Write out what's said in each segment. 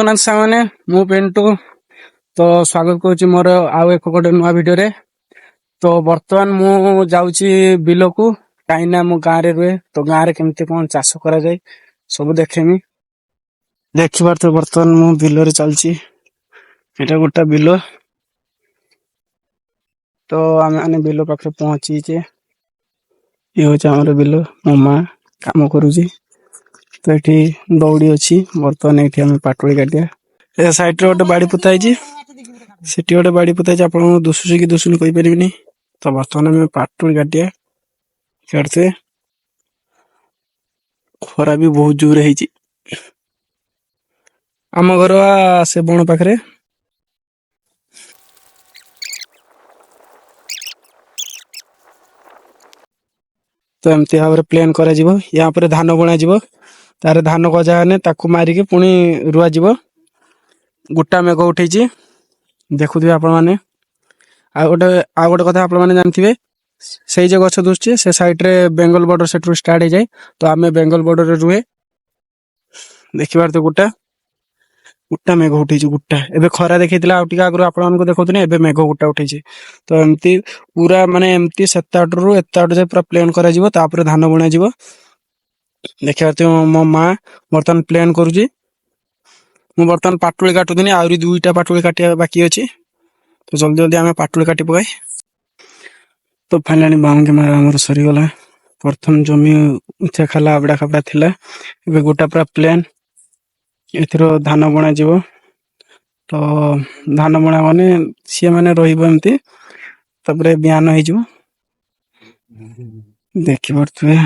ସାଙ୍ଗମାନେ ମୁଁ ପିଣ୍ଟୁ ତ ସ୍ୱାଗତ କରୁଛି ମୋର ଆଉ ଏକ ଗୋଟେ ନୂଆ ଭିଡିଓରେ। ତ ବର୍ତ୍ତମାନ ମୁଁ ଯାଉଛି ବିଲକୁ, କାହିଁକି ନା ମୁଁ ଗାଁରେ ରୁହେ। ତ ଗାଁରେ କେମିତି କଣ ଚାଷ କରାଯାଏ ସବୁ ଦେଖେମି। ଦେଖିପାରୁଥିବେ ବର୍ତ୍ତମାନ ମୁଁ ବିଲରେ ଚାଲିଛି। ଏଇଟା ଗୋଟେ ବିଲ। ତ ଆମେ ମାନେ ବିଲ ପାଖରେ ପହଞ୍ଚିଛେ। ଇଏ ହଉଛି ଆମର ବିଲ। ମୋ ମା କାମ କରୁଛି। ତ ଏଠି ଦଉଡି ଅଛି। ବର୍ତ୍ତମାନ ଏଠି ଆମେ ପାଟୁଳି କାଟିବା। ଏ ସାଇଡରେ ଗୋଟେ ବାଡି ପୋତା ହେଇଛି। ସେଠି ଗୋଟେ ବାଡି ପୋତା ହେଇଛି। ଆପଣଙ୍କୁ ଦୁଶୁଛି କି ଦୁଶୁନି କହିପାରିବିନି। ତ ବର୍ତ୍ତମାନ ଆମେ ପାଟୁଳି କାଟିବା। କାଟୁଥିବେ। ଖରା ବି ବହୁତ ଜୋରେ ହେଇଛି। ଆମ ଘର ସେ ବଣ ପାଖରେ। ତ ଏମିତି ଭାବରେ ପ୍ଲେନ କରାଯିବ। ୟା ଉପରେ ଧାନ ବୁଣାଯିବ। ତାର ଧାନ ଗଜା ହେଲେ ତାକୁ ମାରିକି ପୁଣି ରୁଆଯିବ। ଗୋଟା ମେଘ ଉଠେଇଛି, ଦେଖୁଥିବେ ଆପଣ ମାନେ। ଆଉ ଗୋଟେ କଥା ଆପଣ ମାନେ ଜାଣିଥିବେ, ସେଇ ଯେ ଗଛ ଦୁସୁଛି ସେ ସାଇଡ ରେ ବେଙ୍ଗଲ ବର୍ଡର ସେଠୁ ଷ୍ଟାର୍ଟ ହେଇଯାଏ। ତ ଆମେ ବେଙ୍ଗଲ ବର୍ଡରରେ ରୁହେ। ଦେଖିପାରୁଥିବେ ଗୋଟା ମେଘ ଉଠେଇଛି। ଗୋଟା ଏବେ ଖରା ଦେଖେଇଥିଲା, ଆଉ ଟିକେ ଆଗରୁ ଆପଣମାନଙ୍କୁ ଦେଖଉଥିଲି। ଏବେ ମେଘ ଗୋଟା ଉଠେଇଛି। ତ ଏମିତି ପୁରା ମାନେ ଏମିତି ସେତେ ବାଟରୁ ଏତେ ବାଟ ଯାଏ ପୁରା ପ୍ଲେନ କରାଯିବ। ତାପରେ ଧାନ ବୁଣାଯିବ। ଦେଖିପାରୁଥିବେ ମୋ ମା ବର୍ତ୍ତମାନ ପ୍ଲେନ କରୁଛି। ମୁଁ ବର୍ତ୍ତମାନ ପାଟୁଳି କାଟୁଥିଲି। ଆହୁରି 2ଟା ପାଟୁଳି କାଟିବା ବାକି ଅଛି। ତ ଜଲ୍ଦି ଜଲ୍ଦି ଆମେ ପାଟୁଳି କାଟି ପକାଇ। ତ ଫାଇନାଲି ବାଉଙ୍ଗି ମାରା ଆମର ସରିଗଲା। ପ୍ରଥମ ଜମି ଉଁଚା ଖାଲା ଆବଡା ଖାବଡା ଥିଲା। ଏବେ ଗୋଟା ପୁରା ପ୍ଲେନ। ଏଥିର ଧାନ ବୁଣା ଯିବ। ତ ଧାନ ବୁଣା ମାନେ ସିଏ ମାନେ ରହିବ ଏମିତି। ତାପରେ ବିହାନ ହେଇଯିବ। ଦେଖିପାରୁଥିବେ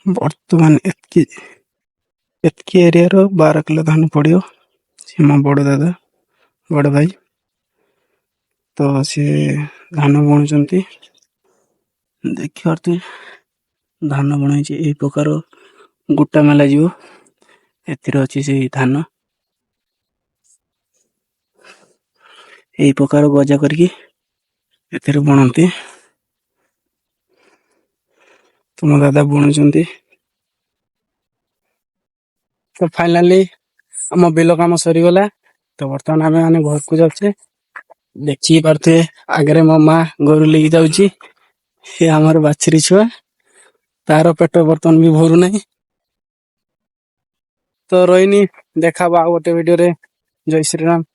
ବର୍ତ୍ତମାନ ଏତିକି ଏରିଆର 12 କିଲୋ ଧାନ ପଡିବ। ସେ ମୋ ବଡ ଦାଦା, ବଡ ଭାଇ। ତ ସିଏ ଧାନ ବୁଣୁଛନ୍ତି। ଦେଖିପାରୁଥିବେ ଧାନ ବୁଣା ହେଇଛି। ଏଇ ପ୍ରକାର ଗୋଟା ମେଲା ଯିବ। ଏଥିରେ ଅଛି ସେଇ ଧାନ। ଏଇ ପ୍ରକାର ଗଜା କରିକି ଏଥିରେ ବୁଣନ୍ତି। ତୁମ ଦାଦା ବୁଣୁଛନ୍ତି। ତ ଫାଇନାଲି ଆମ ବିଲ କାମ ସରିଗଲା। ତ ବର୍ତ୍ତମାନ ଆମେ ମାନେ ଘରକୁ ଯାଉଛେ। ଦେଖି ପାରୁଥିବେ ଆଗରେ ମୋ ମା ଗୋରୁ ନେଇକି ଯାଉଛି। ସେ ଆମର ବାଛୁରୀ ଛୁଆ। ତାର ପେଟ ବର୍ତ୍ତମାନ ବି ଭରୁ ନାହିଁ। ତ ରହିନି, ଦେଖାହବ ଆଉ ଗୋଟେ ଭିଡିଓରେ। ଜୟ ଶ୍ରୀରାମ।